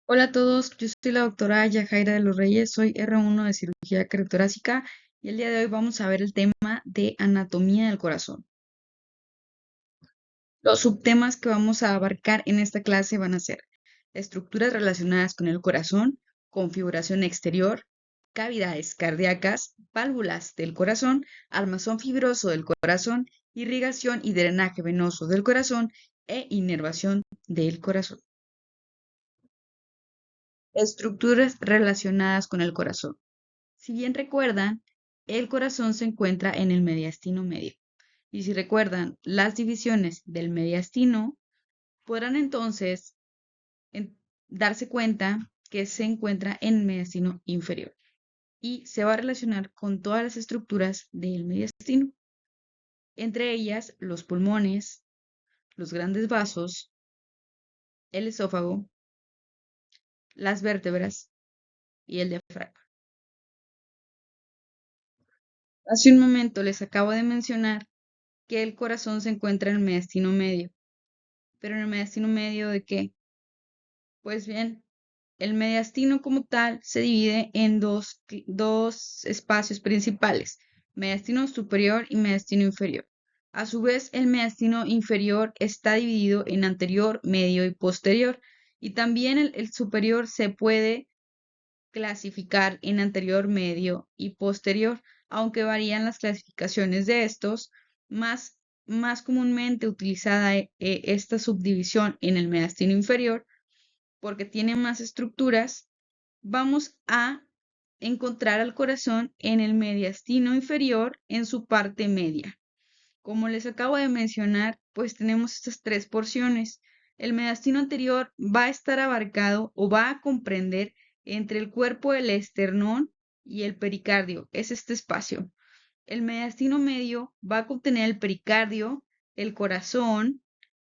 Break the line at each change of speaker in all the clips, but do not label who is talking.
Hola a todos, yo soy la doctora Yajaira de los Reyes, soy R1 de cirugía cardiothorácica y el día de hoy vamos a ver el tema de anatomía del corazón. Los subtemas que vamos a abarcar en esta clase van a ser estructuras relacionadas con el corazón, configuración exterior, cavidades cardíacas, válvulas del corazón, armazón fibroso del corazón, irrigación y drenaje venoso del corazón e inervación del corazón. Estructuras relacionadas con el corazón. Si bien recuerdan, el corazón se encuentra en el mediastino medio. Y si recuerdan las divisiones del mediastino, podrán entonces en- darse cuenta que se encuentra en el mediastino inferior y se va a relacionar con todas las estructuras del mediastino, entre ellas los pulmones, los grandes vasos, el esófago, las vértebras y el diafragma. Hace un momento les acabo de mencionar que el corazón se encuentra en el mediastino medio. ¿Pero en el mediastino medio de qué? Pues bien, el mediastino como tal se divide en dos espacios principales, mediastino superior y mediastino inferior. A su vez, el mediastino inferior está dividido en anterior, medio y posterior. Y también el superior se puede clasificar en anterior, medio y posterior, aunque varían las clasificaciones de estos. Más, más comúnmente utilizada esta subdivisión en el mediastino inferior porque tiene más estructuras. Vamos a encontrar al corazón en el mediastino inferior en su parte media. Como les acabo de mencionar, pues tenemos estas tres porciones. El mediastino anterior va a estar abarcado o va a comprender entre el cuerpo del esternón y el pericardio. Es este espacio. El mediastino medio va a contener el pericardio, el corazón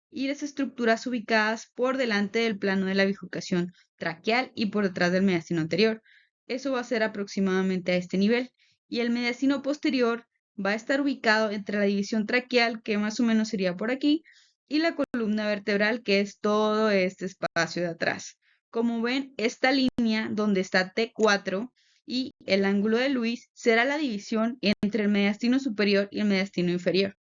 y las estructuras ubicadas por delante del plano de la bifurcación traqueal y por detrás del mediastino anterior. Eso va a ser aproximadamente a este nivel. Y el mediastino posterior va a estar ubicado entre la división traqueal, que más o menos sería por aquí, y la columna vertebral, que es todo este espacio de atrás. Como ven, esta línea donde está T4 y el ángulo de Luis será la división entre el mediastino superior y el mediastino inferior.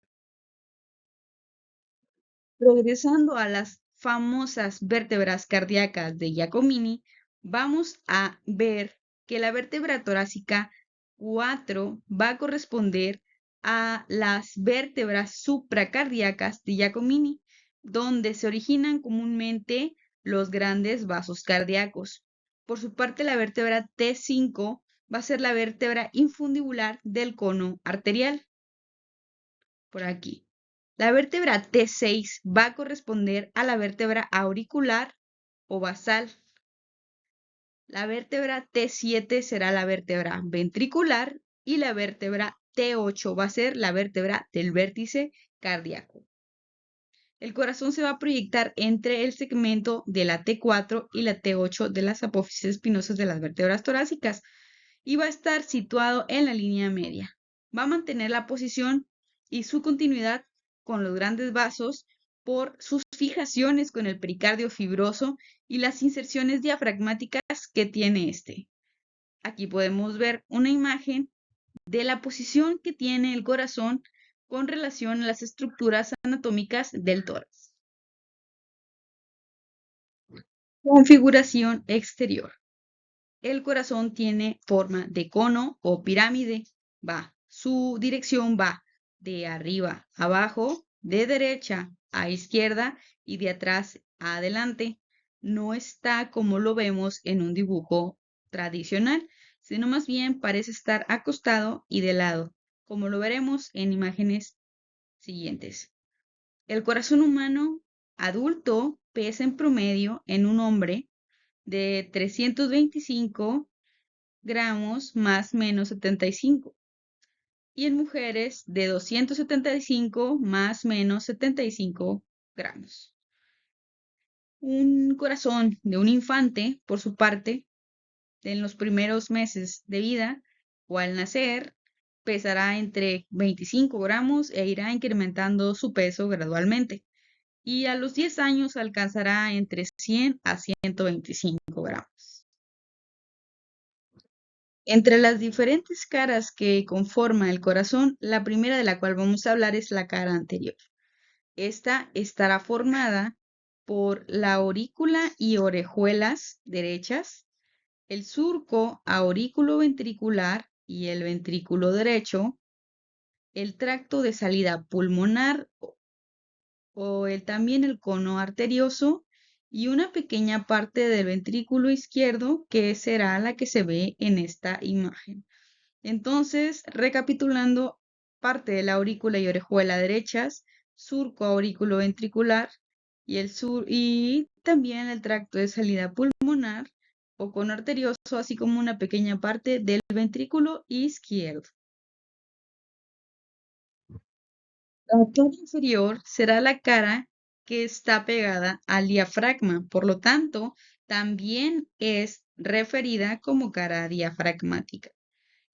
Regresando a las famosas vértebras cardíacas de Giacomini, vamos a ver que la vértebra torácica 4 va a corresponder a las vértebras supracardíacas de Giacomini, donde se originan comúnmente los grandes vasos cardíacos. Por su parte, la vértebra T5 va a ser la vértebra infundibular del cono arterial, por aquí. La vértebra T6 va a corresponder a la vértebra auricular o basal. La vértebra T7 será la vértebra ventricular y la vértebra T8 va a ser la vértebra del vértice cardíaco. El corazón se va a proyectar entre el segmento de la T4 y la T8 de las apófisis espinosas de las vértebras torácicas y va a estar situado en la línea media. Va a mantener la posición y su continuidad con los grandes vasos por sus fijaciones con el pericardio fibroso y las inserciones diafragmáticas que tiene este. Aquí podemos ver una imagen de la posición que tiene el corazón con relación a las estructuras anatómicas del tórax. Configuración exterior. El corazón tiene forma de cono o pirámide. Su dirección va de arriba a abajo, de derecha a izquierda y de atrás a adelante. No está como lo vemos en un dibujo tradicional, sino más bien parece estar acostado y de lado, como lo veremos en imágenes siguientes. El corazón humano adulto pesa en promedio en un hombre de 325 gramos más menos 75 y en mujeres de 275 más menos 75 gramos. Un corazón de un infante, por su parte, en los primeros meses de vida o al nacer, pesará entre 25 gramos e irá incrementando su peso gradualmente. Y a los 10 años alcanzará entre 100 a 125 gramos. Entre las diferentes caras que conforman el corazón, la primera de la cual vamos a hablar es la cara anterior. Esta estará formada por la aurícula y orejuelas derechas, el surco aurículo ventricular y el ventrículo derecho, el tracto de salida pulmonar también el cono arterioso y una pequeña parte del ventrículo izquierdo que será la que se ve en esta imagen. Entonces, recapitulando, parte de la aurícula y orejuela derechas, surco aurículo ventricular y también el tracto de salida pulmonar o cono arterioso, así como una pequeña parte del ventrículo izquierdo. La cara inferior será la cara que está pegada al diafragma, por lo tanto, también es referida como cara diafragmática.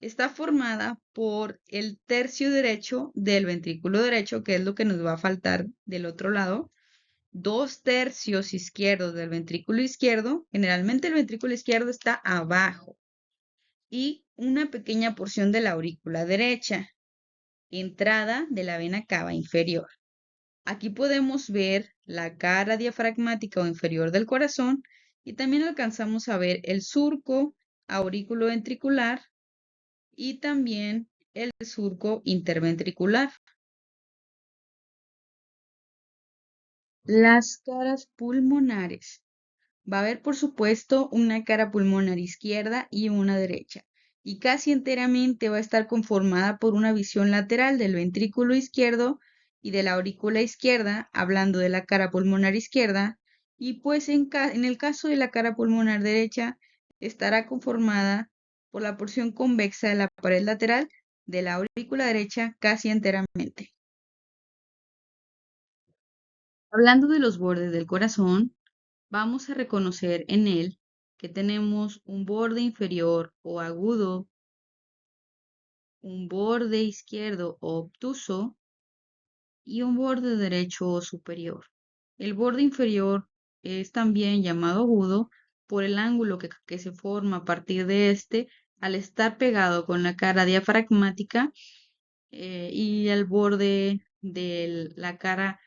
Está formada por el tercio derecho del ventrículo derecho, que es lo que nos va a faltar del otro lado, 2/3 izquierdos del ventrículo izquierdo, generalmente el ventrículo izquierdo está abajo, y una pequeña porción de la aurícula derecha, entrada de la vena cava inferior. Aquí podemos ver la cara diafragmática o inferior del corazón y también alcanzamos a ver el surco aurículo ventricular y también el surco interventricular. Las caras pulmonares. Va a haber, por supuesto, una cara pulmonar izquierda y una derecha, y casi enteramente va a estar conformada por una visión lateral del ventrículo izquierdo y de la aurícula izquierda, hablando de la cara pulmonar izquierda, y pues en el caso de la cara pulmonar derecha, estará conformada por la porción convexa de la pared lateral de la aurícula derecha casi enteramente. Hablando de los bordes del corazón, vamos a reconocer en él que tenemos un borde inferior o agudo, un borde izquierdo o obtuso y un borde derecho o superior. El borde inferior es también llamado agudo por el ángulo que se forma a partir de este al estar pegado con la cara diafragmática y el borde de la cara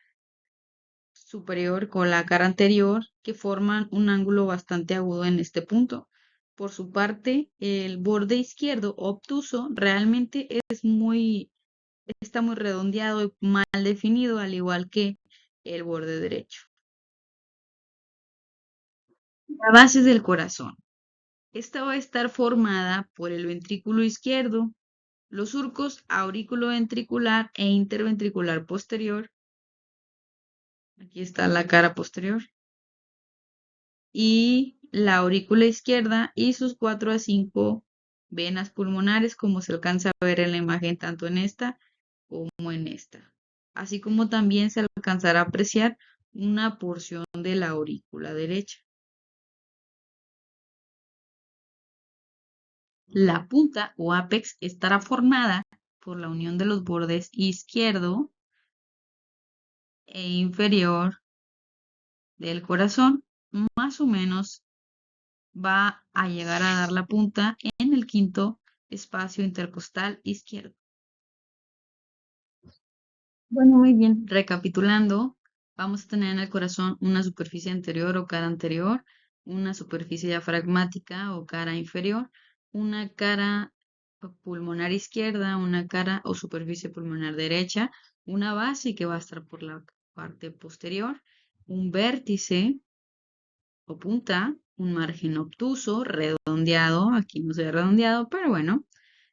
superior con la cara anterior que forman un ángulo bastante agudo en este punto. Por su parte, el borde izquierdo obtuso realmente está muy redondeado y mal definido, al igual que el borde derecho. La base del corazón. Esta va a estar formada por el ventrículo izquierdo, los surcos aurículo-ventricular e interventricular posterior. Aquí está la cara posterior. Y la aurícula izquierda y sus 4 a 5 venas pulmonares, como se alcanza a ver en la imagen tanto en esta como en esta. Así como también se alcanzará a apreciar una porción de la aurícula derecha. La punta o ápex estará formada por la unión de los bordes izquierdo e inferior del corazón, más o menos va a llegar a dar la punta en el quinto espacio intercostal izquierdo. Bueno, muy bien. Recapitulando, vamos a tener en el corazón una superficie anterior o cara anterior, una superficie diafragmática o cara inferior, una cara pulmonar izquierda, una cara o superficie pulmonar derecha, una base que va a estar por la parte posterior, un vértice o punta, un margen obtuso, redondeado, aquí no se ve redondeado, pero bueno,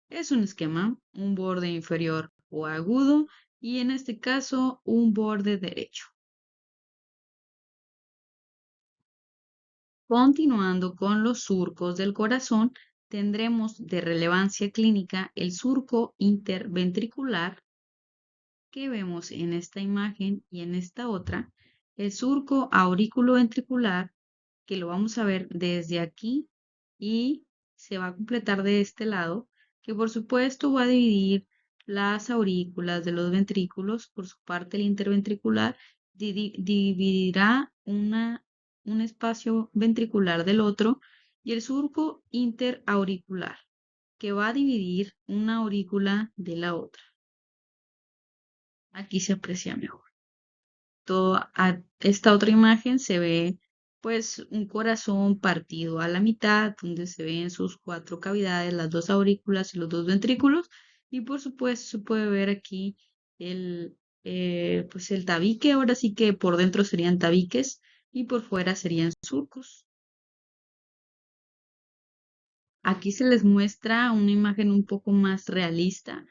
es un esquema, un borde inferior o agudo y en este caso un borde derecho. Continuando con los surcos del corazón, tendremos de relevancia clínica el surco interventricular que vemos en esta imagen y en esta otra, el surco auriculoventricular que lo vamos a ver desde aquí y se va a completar de este lado, que por supuesto va a dividir las aurículas de los ventrículos. Por su parte, el interventricular dividirá un espacio ventricular del otro, y el surco interauricular, que va a dividir una aurícula de la otra. Aquí se aprecia mejor. Esta otra imagen se ve pues un corazón partido a la mitad, donde se ven sus cuatro cavidades, las dos aurículas y los dos ventrículos, y por supuesto se puede ver aquí el, pues el tabique. Ahora sí que por dentro serían tabiques y por fuera serían surcos. Aquí se les muestra una imagen un poco más realista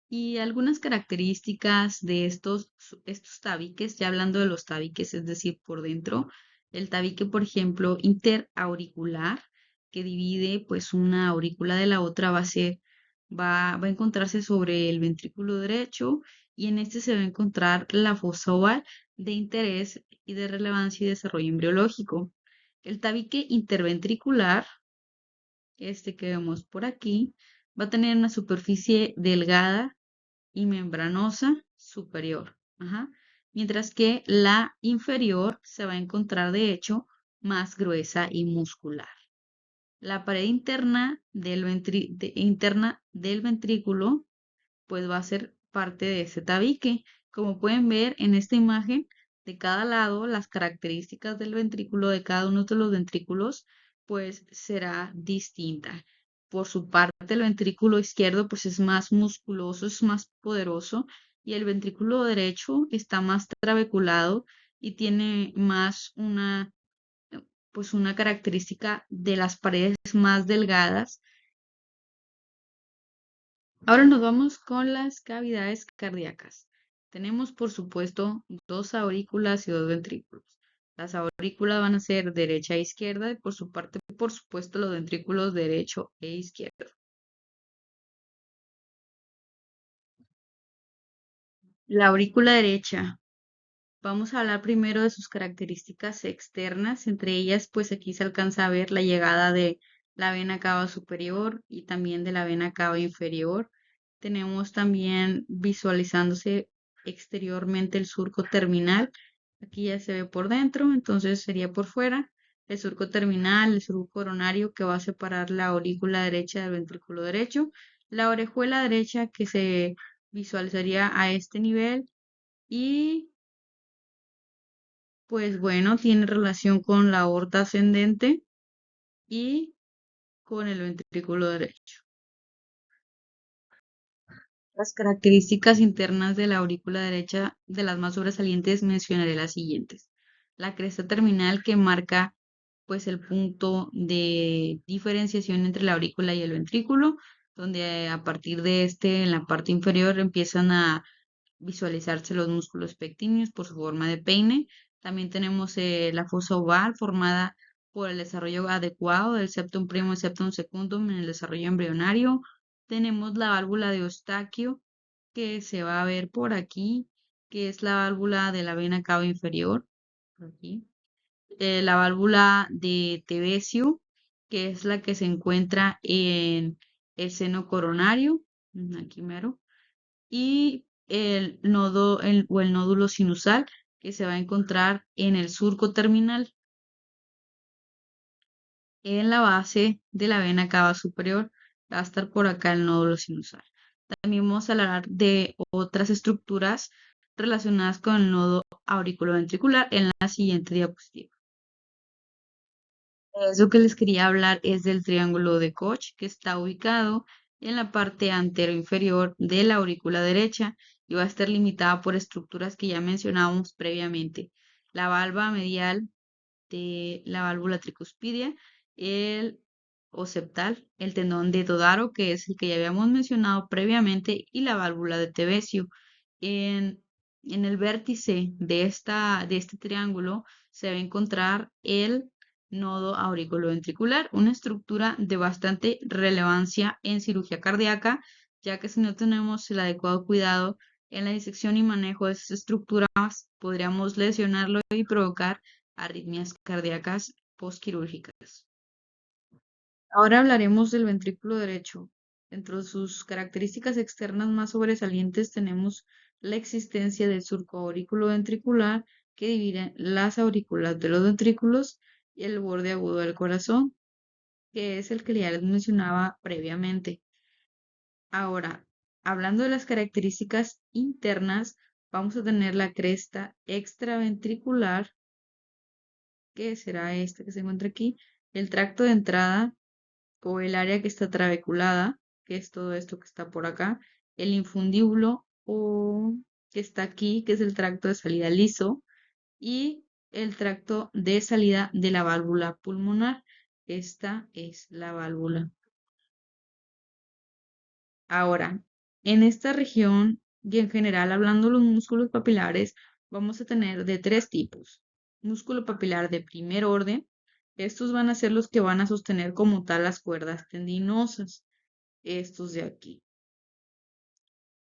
y algunas características de estos tabiques, ya hablando de los tabiques, es decir, por dentro, el tabique, por ejemplo, interauricular, que divide pues una aurícula de la otra, va a encontrarse sobre el ventrículo derecho, y en este se va a encontrar la fosa oval de interés y de relevancia y desarrollo embriológico. El tabique interventricular, este que vemos por aquí, va a tener una superficie delgada y membranosa superior. Ajá. Mientras que la inferior se va a encontrar, de hecho, más gruesa y muscular. La pared interna del ventrículo pues va a ser parte de ese tabique. Como pueden ver en esta imagen, de cada lado, las características del ventrículo, de cada uno de los ventrículos, pues será distinta. Por su parte, el ventrículo izquierdo pues es más musculoso, es más poderoso, y el ventrículo derecho está más trabeculado y tiene más pues una característica de las paredes más delgadas. Ahora nos vamos con las cavidades cardíacas. Tenemos, por supuesto, dos aurículas y dos ventrículos. Las aurículas van a ser derecha e izquierda, y por su parte, por supuesto, los ventrículos derecho e izquierdo. La aurícula derecha. Vamos a hablar primero de sus características externas. Entre ellas, pues aquí se alcanza a ver la llegada de la vena cava superior y también de la vena cava inferior. Tenemos también visualizándose exteriormente el surco terminal. Aquí ya se ve por dentro, entonces sería por fuera. El surco terminal, el surco coronario que va a separar la aurícula derecha del ventrículo derecho. La orejuela derecha que se visualizaría a este nivel, y pues bueno, tiene relación con la aorta ascendente y con el ventrículo derecho. Las características internas de la aurícula derecha, de las más sobresalientes, mencionaré las siguientes. La cresta terminal, que marca pues el punto de diferenciación entre la aurícula y el ventrículo, donde a partir de este, en la parte inferior, empiezan a visualizarse los músculos pectíneos por su forma de peine. También tenemos la fosa oval, formada por el desarrollo adecuado del septum primo y septum secundum en el desarrollo embrionario. Tenemos la válvula de Eustaquio, que se va a ver por aquí, que es la válvula de la vena cava inferior, por aquí. La válvula de Tevesio, que es la que se encuentra en el seno coronario, aquí mero, y el nodo o el nódulo sinusal, que se va a encontrar en el surco terminal, en la base de la vena cava superior. Va a estar por acá el nódulo sinusal. También vamos a hablar de otras estructuras relacionadas con el nodo auriculoventricular en la siguiente diapositiva. Eso que les quería hablar es del triángulo de Koch, que está ubicado en la parte anteroinferior de la aurícula derecha y va a estar limitada por estructuras que ya mencionábamos previamente: la valva medial de la válvula tricuspidia, el occipital, el tendón de Todaro, que es el que ya habíamos mencionado previamente, y la válvula de Tevesio. En, en el vértice de este triángulo se va a encontrar el nodo auriculoventricular, una estructura de bastante relevancia en cirugía cardíaca, ya que si no tenemos el adecuado cuidado en la disección y manejo de esas estructuras, podríamos lesionarlo y provocar arritmias cardíacas postquirúrgicas. Ahora hablaremos del ventrículo derecho. Entre sus características externas más sobresalientes tenemos la existencia del surco auriculoventricular, que dividen las aurículas de los ventrículos y el borde agudo del corazón, que es el que ya les mencionaba previamente. Ahora, hablando de las características internas, vamos a tener la cresta extraventricular, que será esta que se encuentra aquí, el tracto de entrada o el área que está trabeculada, que es todo esto que está por acá, el infundíbulo o que está aquí, que es el tracto de salida liso, y el tracto de salida de la válvula pulmonar. Esta es la válvula. Ahora, en esta región y en general, hablando de los músculos papilares, vamos a tener de tres tipos. Músculo papilar de primer orden. Estos van a ser los que van a sostener como tal las cuerdas tendinosas. Estos de aquí.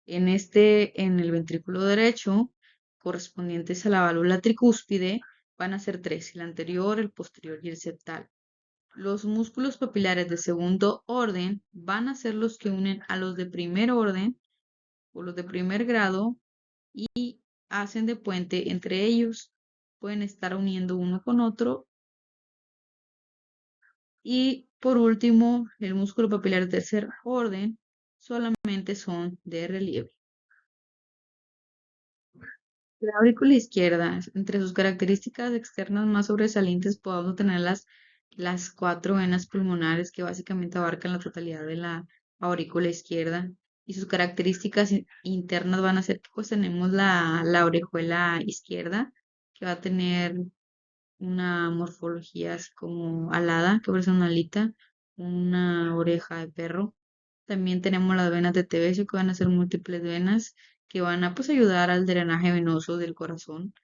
En el ventrículo derecho, correspondientes a la válvula tricúspide, van a ser tres, el anterior, el posterior y el septal. Los músculos papilares de segundo orden van a ser los que unen a los de primer orden o los de primer grado y hacen de puente entre ellos. Pueden estar uniendo uno con otro. Y por último, el músculo papilar de tercer orden solamente son de relieve. La aurícula izquierda, entre sus características externas más sobresalientes, podemos tener las cuatro venas pulmonares que básicamente abarcan la totalidad de la aurícula izquierda. Y sus características internas van a ser que pues tenemos la orejuela izquierda, que va a tener una morfología así como alada, que parece una alita, una oreja de perro. También tenemos las venas de Tevesio, que van a ser múltiples venas, que van a pues ayudar al drenaje venoso del corazón.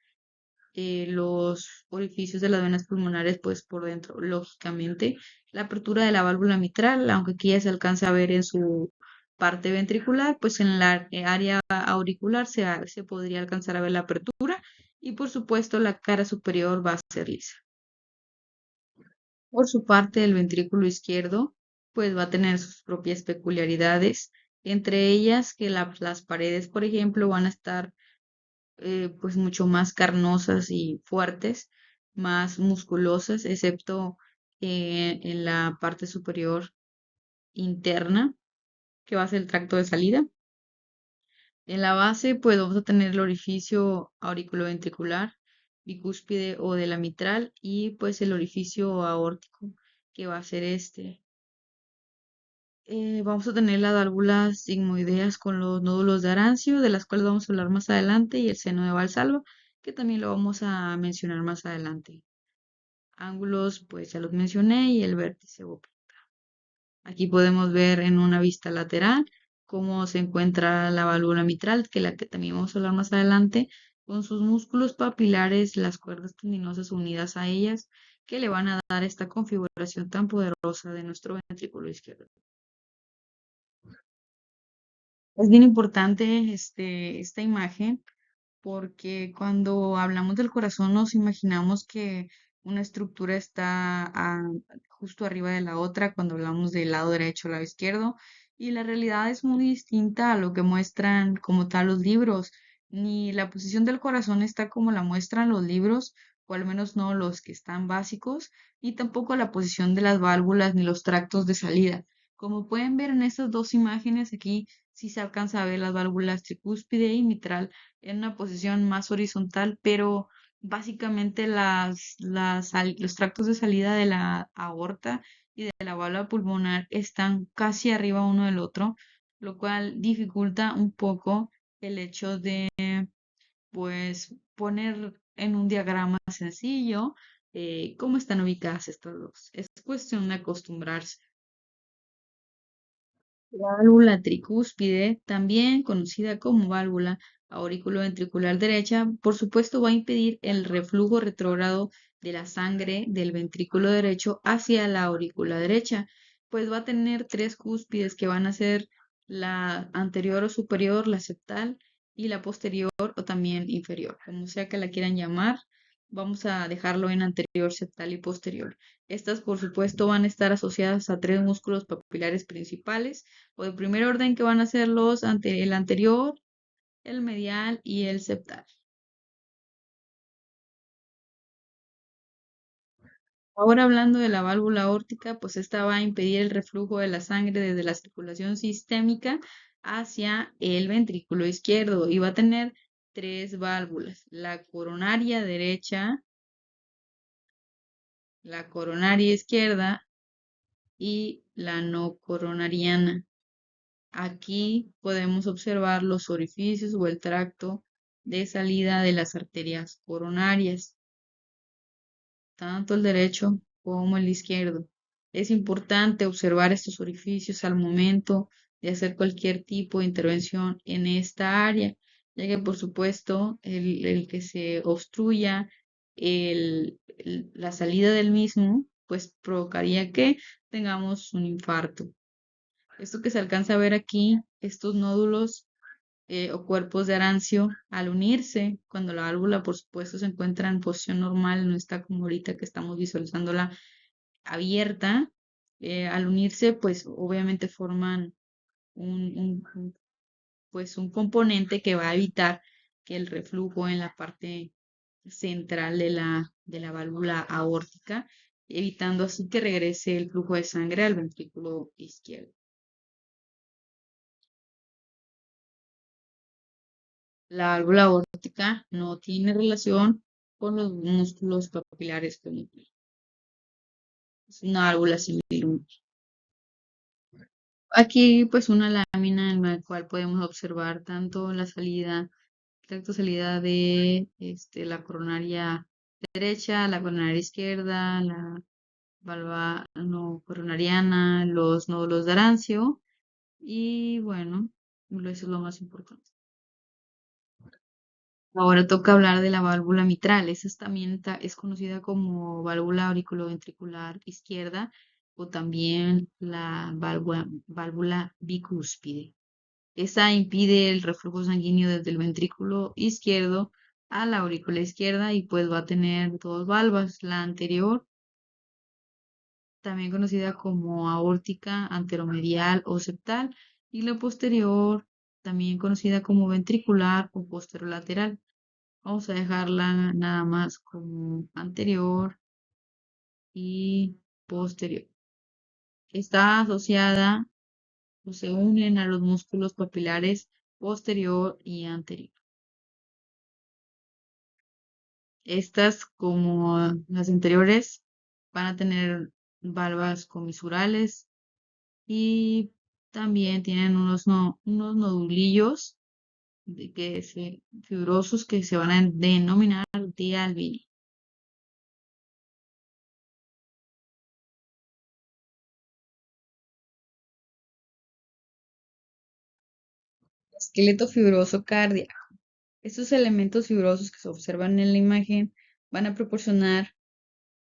Los orificios de las venas pulmonares, pues por dentro, lógicamente, la apertura de la válvula mitral, aunque aquí ya se alcanza a ver en su parte ventricular, pues en la área auricular se podría alcanzar a ver la apertura y por supuesto la cara superior va a ser lisa. Por su parte, el ventrículo izquierdo, pues va a tener sus propias peculiaridades, entre ellas que las paredes, por ejemplo, van a estar pues mucho más carnosas y fuertes, más musculosas, excepto en la parte superior interna, que va a ser el tracto de salida. En la base, pues vamos a tener el orificio auriculoventricular, bicúspide o de la mitral y pues el orificio aórtico, que va a ser este. Vamos a tener las válvulas sigmoideas con los nódulos de Arancio, de las cuales vamos a hablar más adelante, y el seno de Valsalva, que también lo vamos a mencionar más adelante. Ángulos, pues ya los mencioné, y el vértice óptico. Aquí podemos ver en una vista lateral cómo se encuentra la válvula mitral, que la que también vamos a hablar más adelante, con sus músculos papilares, las cuerdas tendinosas unidas a ellas, que le van a dar esta configuración tan poderosa de nuestro ventrículo izquierdo. Es bien importante esta imagen porque cuando hablamos del corazón nos imaginamos que una estructura está justo arriba de la otra cuando hablamos del lado derecho o lado izquierdo, y la realidad es muy distinta a lo que muestran como tal los libros. Ni la posición del corazón está como la muestran los libros, o al menos no los que están básicos, ni tampoco la posición de las válvulas ni los tractos de salida. Como pueden ver en estas dos imágenes aquí, sí se alcanza a ver las válvulas tricúspide y mitral en una posición más horizontal, pero básicamente los tractos de salida de la aorta y de la válvula pulmonar están casi arriba uno del otro, lo cual dificulta un poco el hecho de, pues, poner en un diagrama sencillo cómo están ubicadas estas dos. Es cuestión de acostumbrarse. La válvula tricúspide, también conocida como válvula auriculoventricular derecha, por supuesto va a impedir el reflujo retrógrado de la sangre del ventrículo derecho hacia la aurícula derecha, pues va a tener tres cúspides que van a ser la anterior o superior, la septal, y la posterior o también inferior, como sea que la quieran llamar. Vamos a dejarlo en anterior, septal y posterior. Estas, por supuesto, van a estar asociadas a tres músculos papilares principales o de primer orden, que van a ser el anterior, el medial y el septal. Ahora hablando de la válvula aórtica, pues esta va a impedir el reflujo de la sangre desde la circulación sistémica hacia el ventrículo izquierdo y va a tener tres válvulas, la coronaria derecha, la coronaria izquierda y la no coronariana. Aquí podemos observar los orificios o el tracto de salida de las arterias coronarias, tanto el derecho como el izquierdo. Es importante observar estos orificios al momento de hacer cualquier tipo de intervención en esta área, ya que por supuesto el que se obstruya la salida del mismo, pues provocaría que tengamos un infarto. Esto que se alcanza a ver aquí, estos nódulos o cuerpos de Arancio, al unirse, cuando la válvula, por supuesto, se encuentra en posición normal, no está como ahorita que estamos visualizándola abierta, al unirse, pues obviamente forman pues un componente que va a evitar que el reflujo en la parte central de la válvula aórtica, evitando así que regrese el flujo de sangre al ventrículo izquierdo. La válvula aórtica no tiene relación con los músculos papilares coronarios. Es una válvula semilúnar. Aquí, pues, una lámina en la cual podemos observar tanto la salida, salida de la coronaria derecha, la coronaria izquierda, la valva no coronariana, los nódulos de Arancio, y bueno, eso es lo más importante. Ahora toca hablar de la válvula mitral. Esa también es conocida como válvula auriculoventricular izquierda o también la válvula bicúspide. Esa impide el reflujo sanguíneo desde el ventrículo izquierdo a la aurícula izquierda y pues va a tener dos valvas, la anterior, también conocida como aórtica anteromedial o septal, y la posterior, también conocida como ventricular o posterolateral. Vamos a dejarla nada más como anterior y posterior. Está asociada o se unen a los músculos papilares posterior y anterior. Estas, como las anteriores, van a tener valvas comisurales y también tienen unos nodulillos fibrosos que se van a denominar dialvini. Esqueleto fibroso cardíaco. Estos elementos fibrosos que se observan en la imagen van a proporcionar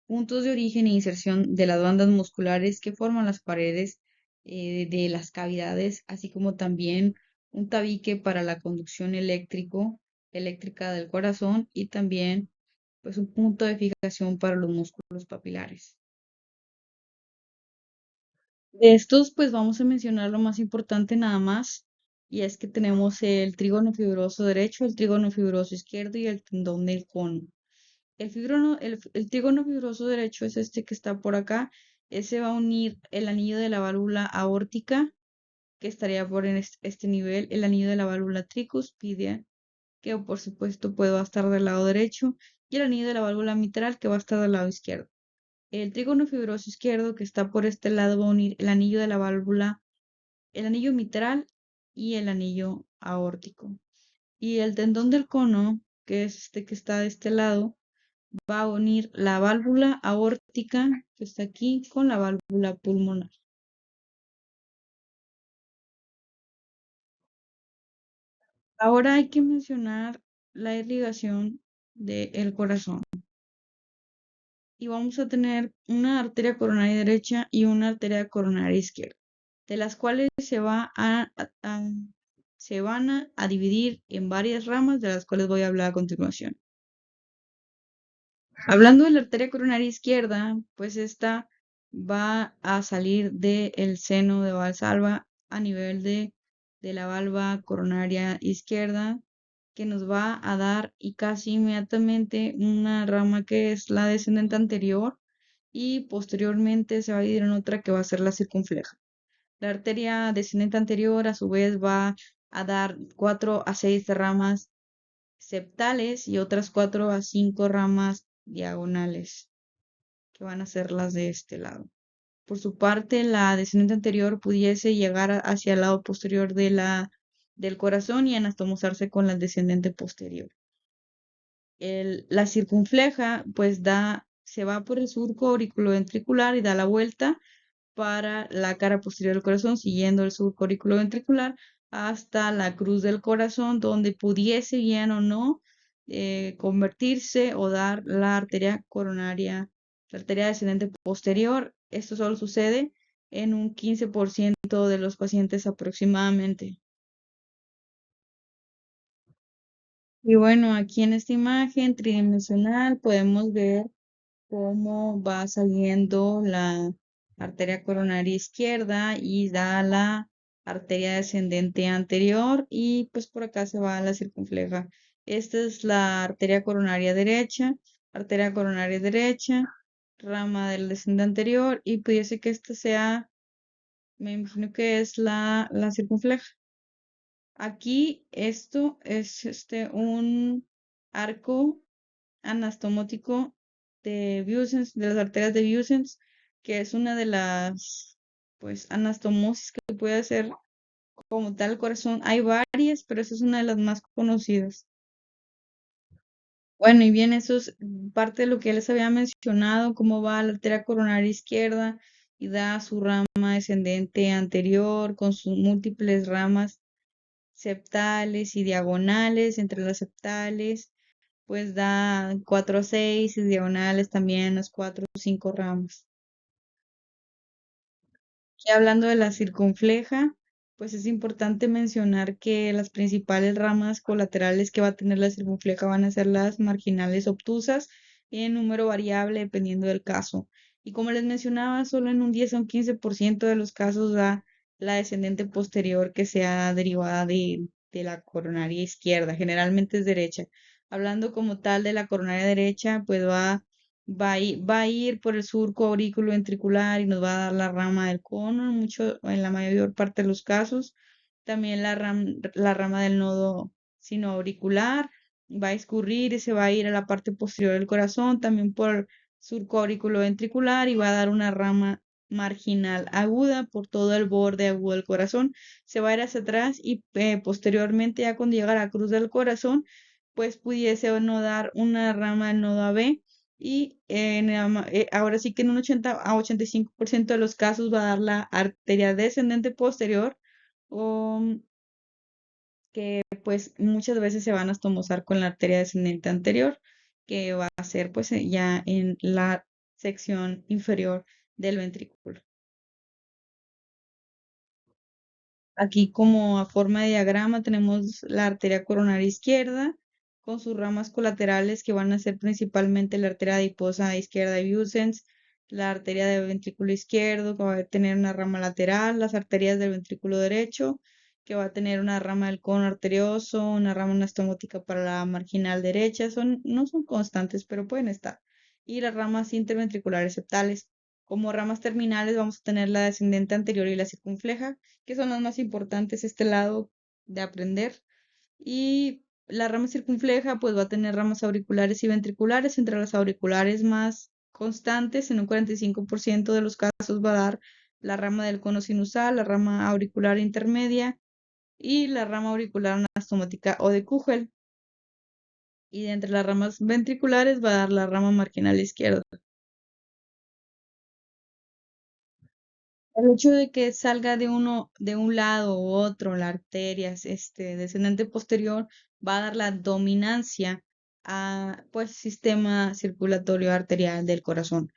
puntos de origen e inserción de las bandas musculares que forman las paredes de las cavidades, así como también un tabique para la conducción eléctrica del corazón y también pues un punto de fijación para los músculos papilares. De estos, pues vamos a mencionar lo más importante nada más, y es que tenemos el trígono fibroso derecho, el trígono fibroso izquierdo y el tendón del cono. El trígono fibroso derecho es este que está por acá. Ese va a unir el anillo de la válvula aórtica, que estaría por en este nivel, el anillo de la válvula tricuspidia, que por supuesto puede estar del lado derecho, y el anillo de la válvula mitral, que va a estar del lado izquierdo. El trígono fibroso izquierdo, que está por este lado, va a unir el anillo de la válvula, el anillo mitral y el anillo aórtico. Y el tendón del cono, que es este que está de este lado, va a unir la válvula aórtica que está aquí con la válvula pulmonar. Ahora hay que mencionar la irrigación del corazón. Y vamos a tener una arteria coronaria derecha y una arteria coronaria izquierda, de las cuales se van a dividir en varias ramas, de las cuales voy a hablar a continuación. Hablando de la arteria coronaria izquierda, pues esta va a salir del seno de Valsalva a nivel de la valva coronaria izquierda, que nos va a dar y casi inmediatamente una rama que es la descendente anterior, y posteriormente se va a dividir en otra que va a ser la circunfleja. La arteria descendente anterior a su vez va a dar 4 a 6 ramas septales y otras 4 a 5 ramas diagonales, que van a ser las de este lado. Por su parte, la descendente anterior pudiese llegar hacia el lado posterior del corazón y anastomosarse con la descendente posterior. La circunfleja, pues se va por el surco auriculoventricular y da la vuelta para la cara posterior del corazón, siguiendo el surco auriculoventricular hasta la cruz del corazón, donde pudiese bien o no convertirse o dar la arteria coronaria, la arteria descendente posterior. Esto solo sucede en un 15% de los pacientes aproximadamente. Y bueno, aquí en esta imagen tridimensional podemos ver cómo va saliendo la arteria coronaria izquierda y da la arteria descendente anterior y pues por acá se va la circunfleja. Esta es la arteria coronaria derecha, rama del descendente anterior y pudiese que esta sea, me imagino que es la circunfleja. Aquí esto es un arco anastomótico de Vieussens, de las arterias de Vieussens, que es una de las pues anastomosis que puede hacer como tal el corazón. Hay varias, pero esa es una de las más conocidas. Bueno, y bien, eso es parte de lo que ya les había mencionado, cómo va la arteria coronaria izquierda y da su rama descendente anterior con sus múltiples ramas septales y diagonales. Entre las septales pues da 4 a 6 y diagonales también las 4 o 5 ramas. Y hablando de la circunfleja, pues es importante mencionar que las principales ramas colaterales que va a tener la circunfleja van a ser las marginales obtusas en número variable dependiendo del caso. Y como les mencionaba, solo en un 10 a un 15% de los casos da la descendente posterior que sea derivada de la coronaria izquierda, generalmente es derecha. Hablando como tal de la coronaria derecha, pues va a ir por el surco aurículo ventricular y nos va a dar la rama del cono, en la mayor parte de los casos. También la rama del nodo sinoauricular va a escurrir y se va a ir a la parte posterior del corazón, también por el surco aurículo ventricular y va a dar una rama marginal aguda por todo el borde agudo del corazón. Se va a ir hacia atrás y posteriormente, ya cuando llega a la cruz del corazón, pues pudiese o no dar una rama del nodo AB y ahora sí que en un 80 a 85% de los casos va a dar la arteria descendente posterior, o que pues muchas veces se van a estomosar con la arteria descendente anterior, que va a ser pues ya en la sección inferior del ventrículo. Aquí como a forma de diagrama tenemos la arteria coronaria izquierda con sus ramas colaterales que van a ser principalmente la arteria adiposa izquierda de Vieussens, la arteria del ventrículo izquierdo que va a tener una rama lateral, las arterias del ventrículo derecho que va a tener una rama del cono arterioso, una rama anastomótica para la marginal derecha, no son constantes pero pueden estar, y las ramas interventriculares septales. Como ramas terminales vamos a tener la descendente anterior y la circunfleja, que son las más importantes este lado de aprender. Y la rama circunfleja pues va a tener ramas auriculares y ventriculares. Entre las auriculares más constantes, en un 45% de los casos va a dar la rama del cono sinusal, la rama auricular intermedia y la rama auricular anastomática o de Kugel. Y de entre las ramas ventriculares va a dar la rama marginal izquierda. El hecho de que salga de un lado u otro, la arteria, descendente posterior, va a dar la dominancia a, pues, sistema circulatorio arterial del corazón.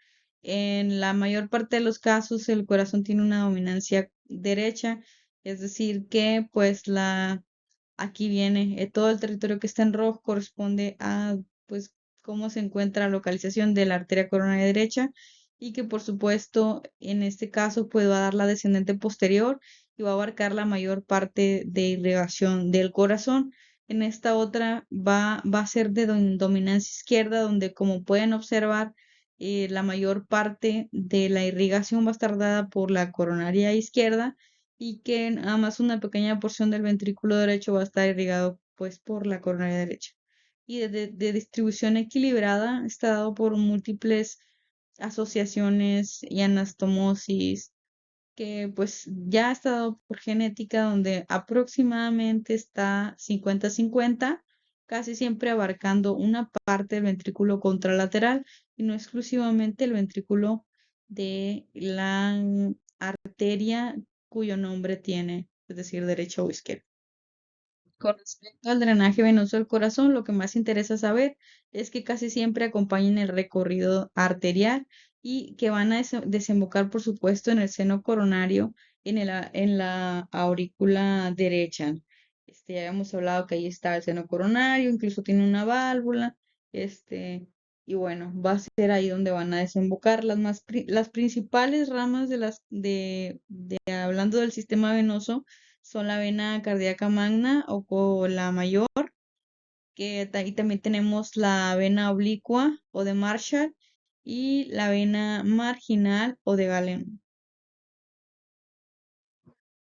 En la mayor parte de los casos, el corazón tiene una dominancia derecha, es decir, que, pues, aquí viene, todo el territorio que está en rojo corresponde a, pues, cómo se encuentra la localización de la arteria coronaria derecha y que por supuesto en este caso pues va a dar la descendente posterior y va a abarcar la mayor parte de irrigación del corazón. En esta otra va a ser de dominancia izquierda, donde como pueden observar La mayor parte de la irrigación va a estar dada por la coronaria izquierda y que nada más una pequeña porción del ventrículo derecho va a estar irrigado pues por la coronaria derecha. Y de distribución equilibrada está dado por múltiples asociaciones y anastomosis que pues ya ha estado por genética donde aproximadamente está 50-50, casi siempre abarcando una parte del ventrículo contralateral y no exclusivamente el ventrículo de la arteria cuyo nombre tiene, es decir, derecha o izquierda. Con respecto al drenaje venoso del corazón, lo que más interesa saber es que casi siempre acompañan el recorrido arterial y que van a desembocar, por supuesto, en el seno coronario, en la aurícula derecha. Ya habíamos hablado que ahí está el seno coronario, incluso tiene una válvula, y bueno, va a ser ahí donde van a desembocar las principales ramas hablando del sistema venoso son la vena cardíaca magna o la mayor, que ahí también tenemos la vena oblicua o de Marshall y la vena marginal o de Galen.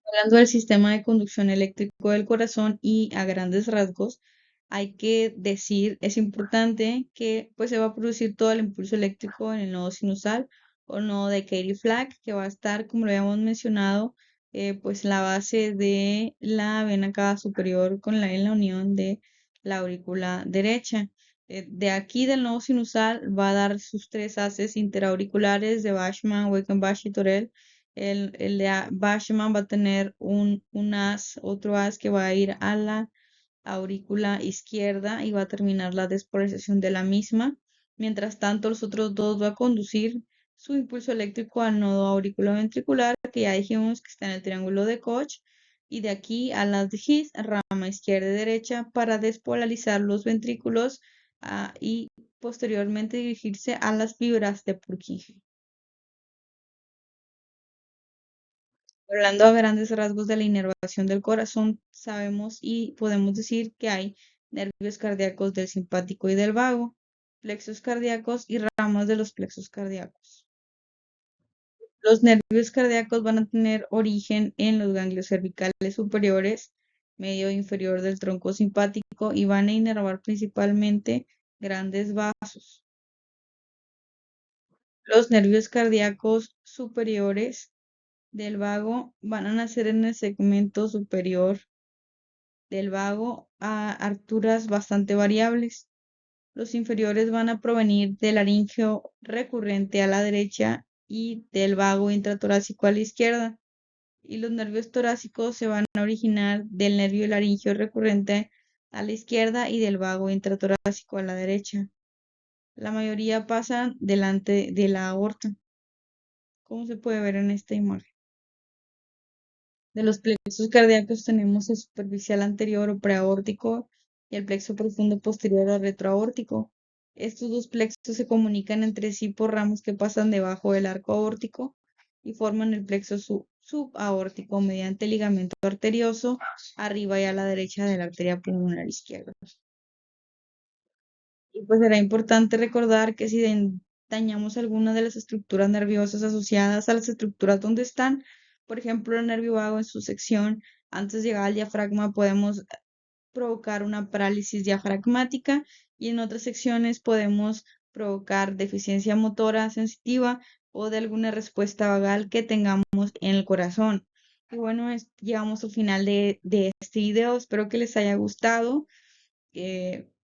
Hablando del sistema de conducción eléctrico del corazón y a grandes rasgos, hay que decir, es importante que pues se va a producir todo el impulso eléctrico en el nodo sinusal o nodo de Katy-Flack, que va a estar, como lo habíamos mencionado, pues la base de la vena cava superior en la unión de la aurícula derecha. De aquí del nodo sinusal va a dar sus tres haces interauriculares de Bachmann, Weidenbach y Torel. El de Bachmann va a tener un haz, otro haz que va a ir a la aurícula izquierda y va a terminar la despolarización de la misma. Mientras tanto, los otros dos va a conducir su impulso eléctrico al nodo auriculoventricular, que ya dijimos que está en el triángulo de Koch, y de aquí a las de His, rama izquierda y derecha, para despolarizar los ventrículos y posteriormente dirigirse a las fibras de Purkinje. Hablando a grandes rasgos de la inervación del corazón, sabemos y podemos decir que hay nervios cardíacos del simpático y del vago, plexos cardíacos y ramas de los plexos cardíacos. Los nervios cardíacos van a tener origen en los ganglios cervicales superiores, medio e inferior del tronco simpático y van a inervar principalmente grandes vasos. Los nervios cardíacos superiores del vago van a nacer en el segmento superior del vago a alturas bastante variables. Los inferiores van a provenir del laringeo recurrente a la derecha y del vago intratorácico a la izquierda. Y los nervios torácicos se van a originar del nervio laringeo recurrente a la izquierda y del vago intratorácico a la derecha. La mayoría pasan delante de la aorta, como se puede ver en esta imagen. De los plexos cardíacos tenemos el superficial anterior o preaórtico y el plexo profundo posterior o retroaórtico. Estos dos plexos se comunican entre sí por ramos que pasan debajo del arco aórtico y forman el plexo subaórtico mediante el ligamento arterioso arriba y a la derecha de la arteria pulmonar izquierda. Y pues será importante recordar que si dañamos alguna de las estructuras nerviosas asociadas a las estructuras donde están, por ejemplo, el nervio vago en su sección antes de llegar al diafragma, podemos provocar una parálisis diafragmática y en otras secciones podemos provocar deficiencia motora sensitiva o de alguna respuesta vagal que tengamos en el corazón. Y bueno, llegamos al final de este video. Espero que les haya gustado.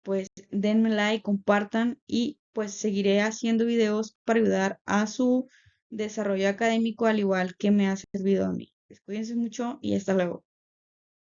Pues denme like, compartan y pues seguiré haciendo videos para ayudar a su desarrollo académico al igual que me ha servido a mí. Pues, cuídense mucho y hasta luego.